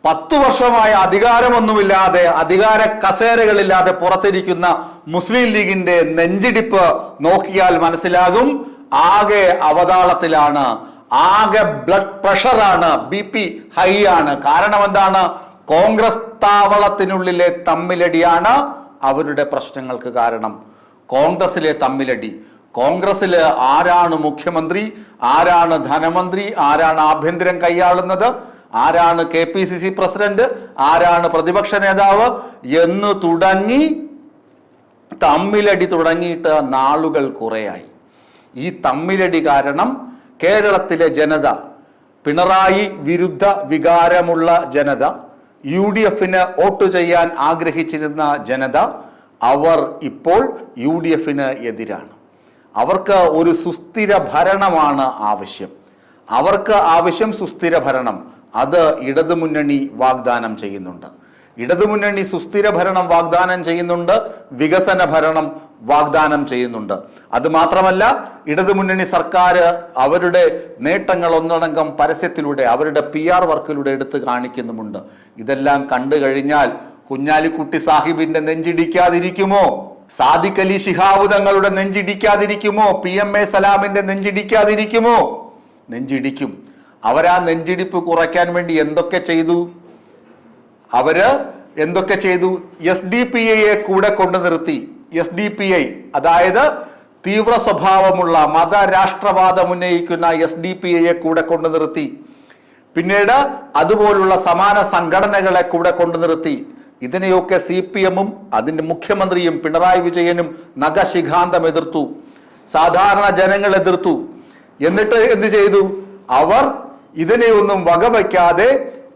10 വർഷമായ അധികാരമൊന്നുമില്ലാതെ, അധികാര കസേരകളില്ലാതെ പുറത്തിരിക്കുന്ന മുസ്ലിം ലീഗിന്റെ നെഞ്ചിടിപ്പ് നോക്കിയാൽ മനസ്സിലാകും. ആകെ അവതാളത്തിലാണ്, ആകെ ബ്ലഡ് പ്രഷറാണ്, BP ഹൈ ആണ്. കാരണം എന്താണ്? കോൺഗ്രസ് താവളത്തിനുള്ളിലെ തമ്മിലടിയാണ് അവരുടെ പ്രശ്നങ്ങൾക്ക് കാരണം. കോൺഗ്രസിലെ തമ്മിലടി. കോൺഗ്രസില് ആരാണ് മുഖ്യമന്ത്രി, ആരാണ് ധനമന്ത്രി, ആരാണ് ആഭ്യന്തരം കൈയാളുന്നത്, ആരാണ് KPCC പ്രസിഡന്റ്, ആരാണ് പ്രതിപക്ഷ നേതാവ് എന്ന് തുടങ്ങി തമ്മിലടി തുടങ്ങിയിട്ട് നാളുകൾ കുറേയായി. ഈ തമ്മിലടി കാരണം കേരളത്തിലെ ജനത, പിണറായി വിരുദ്ധ വികാരമുള്ള ജനത, UDFന് വോട്ട് ചെയ്യാൻ ആഗ്രഹിച്ചിരുന്ന ജനത, അവർ ഇപ്പോൾ UDFന് എതിരാണ്. അവർക്ക് ഒരു സുസ്ഥിര ഭരണമാണ് ആവശ്യം. അവർക്ക് ആവശ്യം സുസ്ഥിര ഭരണം. അത് ഇടതുമുന്നണി വാഗ്ദാനം ചെയ്യുന്നുണ്ട്. ഇടതുമുന്നണി സുസ്ഥിര ഭരണം വാഗ്ദാനം ചെയ്യുന്നുണ്ട്, വികസന ഭരണം വാഗ്ദാനം ചെയ്യുന്നുണ്ട്. അത് മാത്രമല്ല, ഇടതുമുന്നണി സർക്കാർ അവരുടെ നേട്ടങ്ങൾ ഒന്നടങ്കം പരസ്യത്തിലൂടെ, അവരുടെ PR വർക്കിലൂടെ എടുത്തു കാണിക്കുന്നുമുണ്ട്. ഇതെല്ലാം കണ്ടു കഴിഞ്ഞാൽ കുഞ്ഞാലിക്കുട്ടി സാഹിബിന്റെ നെഞ്ചിടിക്കാതിരിക്കുമോ? സാദിഖ് അലി ശിഹാബ് തങ്ങളുടെ നെഞ്ചിടിക്കാതിരിക്കുമോ? PMA സലാമിന്റെ നെഞ്ചിടിക്കാതിരിക്കുമോ? നെഞ്ചിടിക്കും. അവരാ നെഞ്ചിടിപ്പ് കുറയ്ക്കാൻ വേണ്ടി എന്തൊക്കെ ചെയ്തു? SDPIയെ കൂടെ കൊണ്ടു നിർത്തി. SDPI അതായത് തീവ്ര സ്വഭാവമുള്ള മതരാഷ്ട്രവാദം ഉന്നയിക്കുന്ന SDPIയെ കൂടെ കൊണ്ടു നിർത്തി. പിന്നീട് അതുപോലുള്ള സമാന സംഘടനകളെ കൂടെ കൊണ്ടു നിർത്തി. ഇതിനെയൊക്കെ CPM-ഉം അതിന്റെ മുഖ്യമന്ത്രിയും പിണറായി വിജയനും നഖശിഖാന്തം എതിർത്തു. സാധാരണ ജനങ്ങൾ എതിർത്തു. എന്നിട്ട് എന്ത് ചെയ്തു? അവർ ഇതിനെയൊന്നും വകവയ്ക്കാതെ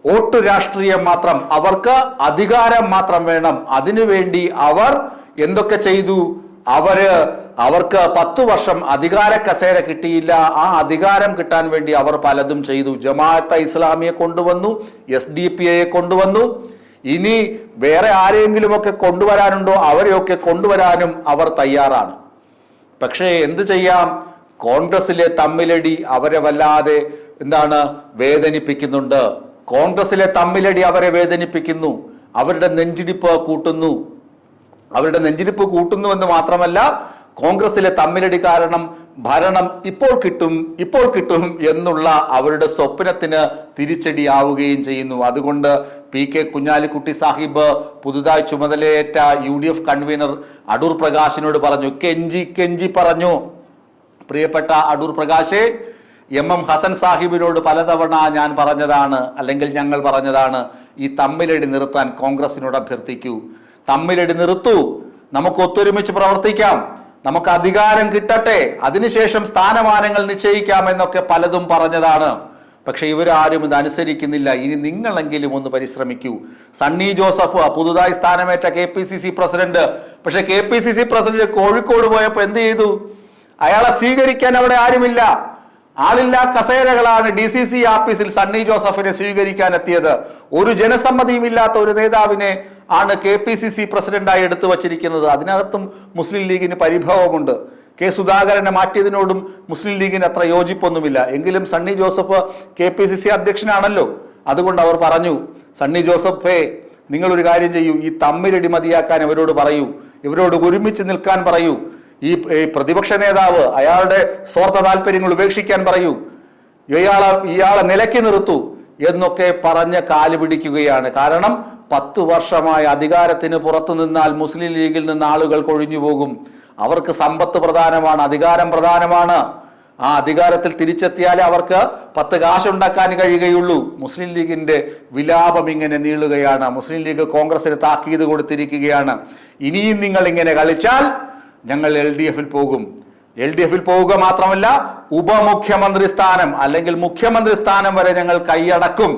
വോട്ട് രാഷ്ട്രീയം മാത്രം, അവർക്ക് അധികാരം മാത്രം വേണം, അതിനുവേണ്ടി അവർ എന്തൊക്കെ ചെയ്തു? അവർക്ക് 10 വർഷം അധികാര കസേര കിട്ടിയില്ല. ആ അധികാരം കിട്ടാൻ വേണ്ടി അവർ പലതും ചെയ്തു. ജമാഅത്തെ ഇസ്ലാമിയെ കൊണ്ടുവന്നു, SDPIയെ കൊണ്ടുവന്നു. ഇനി വേറെ ആരെങ്കിലുമൊക്കെ കൊണ്ടുവരാനുണ്ടോ? അവരെയൊക്കെ കൊണ്ടുവരാനും അവർ തയ്യാറാണ്. പക്ഷേ എന്ത് ചെയ്യാം? കോൺഗ്രസിലെ തമ്മിലടി അവരെ വല്ലാതെ വേദനിപ്പിക്കുന്നുണ്ട്. കോൺഗ്രസിലെ തമ്മിലടി അവരെ വേദനിപ്പിക്കുന്നു. അവരുടെ നെഞ്ചിടിപ്പ് കൂട്ടുന്നു എന്ന് മാത്രമല്ല, കോൺഗ്രസിലെ തമ്മിലടി കാരണം ഭരണം ഇപ്പോൾ കിട്ടും എന്നുള്ള അവരുടെ സ്വപ്നത്തിന് തിരിച്ചടിയാവുകയും ചെയ്യുന്നു. അതുകൊണ്ട് PK കുഞ്ഞാലിക്കുട്ടി സാഹിബ് പുതുതായി ചുമതലയേറ്റ UDF കൺവീനർ അടൂർ പ്രകാശിനോട് പറഞ്ഞു, കെഞ്ചി പറഞ്ഞു, പ്രിയപ്പെട്ട അടൂർ പ്രകാശേ, MM ഹസൻ സാഹിബിനോട് പലതവണ ഞാൻ പറഞ്ഞതാണ്, അല്ലെങ്കിൽ ഞങ്ങൾ പറഞ്ഞതാണ്, ഈ തമ്മിലടി നിർത്താൻ കോൺഗ്രസിനോട് അഭ്യർത്ഥിക്കൂ. തമ്മിലടി നിർത്തൂ, നമുക്ക് ഒത്തൊരുമിച്ച് പ്രവർത്തിക്കാം, നമുക്ക് അധികാരം കിട്ടട്ടെ, അതിനുശേഷം സ്ഥാനമാനങ്ങൾ നിശ്ചയിക്കാം എന്നൊക്കെ പലതും പറഞ്ഞതാണ്. പക്ഷെ ഇവരാരും ഇത് അനുസരിക്കുന്നില്ല. ഇനി നിങ്ങളെങ്കിലും ഒന്ന് പരിശ്രമിക്കൂ. സണ്ണി ജോസഫ് പുതുതായി സ്ഥാനമേറ്റ KPCC പ്രസിഡന്റ്. പക്ഷെ KPCC പ്രസിഡന്റ് കോഴിക്കോട് പോയപ്പോൾ എന്ത് ചെയ്തു? അയാളെ സ്വീകരിക്കാൻ അവിടെ ആരുമില്ല. ആളില്ലാ കസേരകളാണ് DCC ആഫീസിൽ സണ്ണി ജോസഫിനെ സ്വീകരിക്കാൻ എത്തിയത്. ഒരു ജനസമ്മതിയും ഇല്ലാത്ത ഒരു നേതാവിനെ ആണ് KPCC പ്രസിഡന്റായി എടുത്തു വച്ചിരിക്കുന്നത്. അതിനകത്തും മുസ്ലിം ലീഗിന് പരിഭവമുണ്ട്. K സുധാകരനെ മാറ്റിയതിനോടും മുസ്ലിം ലീഗിന് അത്ര യോജിപ്പൊന്നുമില്ല. എങ്കിലും സണ്ണി ജോസഫ് KPCC അധ്യക്ഷനാണല്ലോ. അതുകൊണ്ട് അവർ പറഞ്ഞു, സണ്ണി ജോസഫേ, നിങ്ങളൊരു കാര്യം ചെയ്യൂ, ഈ തമ്മിലടി മതിയാക്കാൻ ഇവരോട് പറയൂ, ഇവരോട് ഒരുമിച്ച് നിൽക്കാൻ പറയൂ, ഈ പ്രതിപക്ഷ നേതാവ് അയാളുടെ സ്വാർത്ഥ താല്പര്യങ്ങൾ ഉപേക്ഷിക്കാൻ പറയൂ, ഇയാളെ നിലയ്ക്ക് നിർത്തൂ എന്നൊക്കെ പറഞ്ഞ് കാല് പിടിക്കുകയാണ്. കാരണം 10 വർഷമായ അധികാരത്തിന് പുറത്തു നിന്നാൽ മുസ്ലിം ലീഗിൽ നിന്ന് ആളുകൾ കൊഴിഞ്ഞു പോകും. അവർക്ക് സമ്പത്ത് പ്രധാനമാണ്, അധികാരം പ്രധാനമാണ്. ആ അധികാരത്തിൽ തിരിച്ചെത്തിയാലേ അവർക്ക് 10 കാശുണ്ടാക്കാൻ കഴിയുകയുള്ളൂ. മുസ്ലിം ലീഗിന്റെ വിലാപം ഇങ്ങനെ നീളുകയാണ്. മുസ്ലിം ലീഗ് കോൺഗ്രസിന് താക്കീത് കൊടുത്തിരിക്കുകയാണ്. ഇനിയും നിങ്ങൾ ഇങ്ങനെ കളിച്ചാൽ ഞങ്ങൾ LDFിൽ പോകും. LDFിൽ പോവുക മാത്രമല്ല, ഉപമുഖ്യമന്ത്രി സ്ഥാനം അല്ലെങ്കിൽ മുഖ്യമന്ത്രി സ്ഥാനം വരെ ഞങ്ങൾ കൈയടക്കും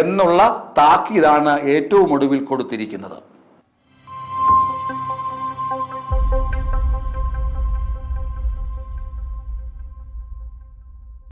എന്നുള്ള താക്കീതാണ് ഏറ്റവും ഒടുവിൽ കൊടുത്തിരിക്കുന്നത്.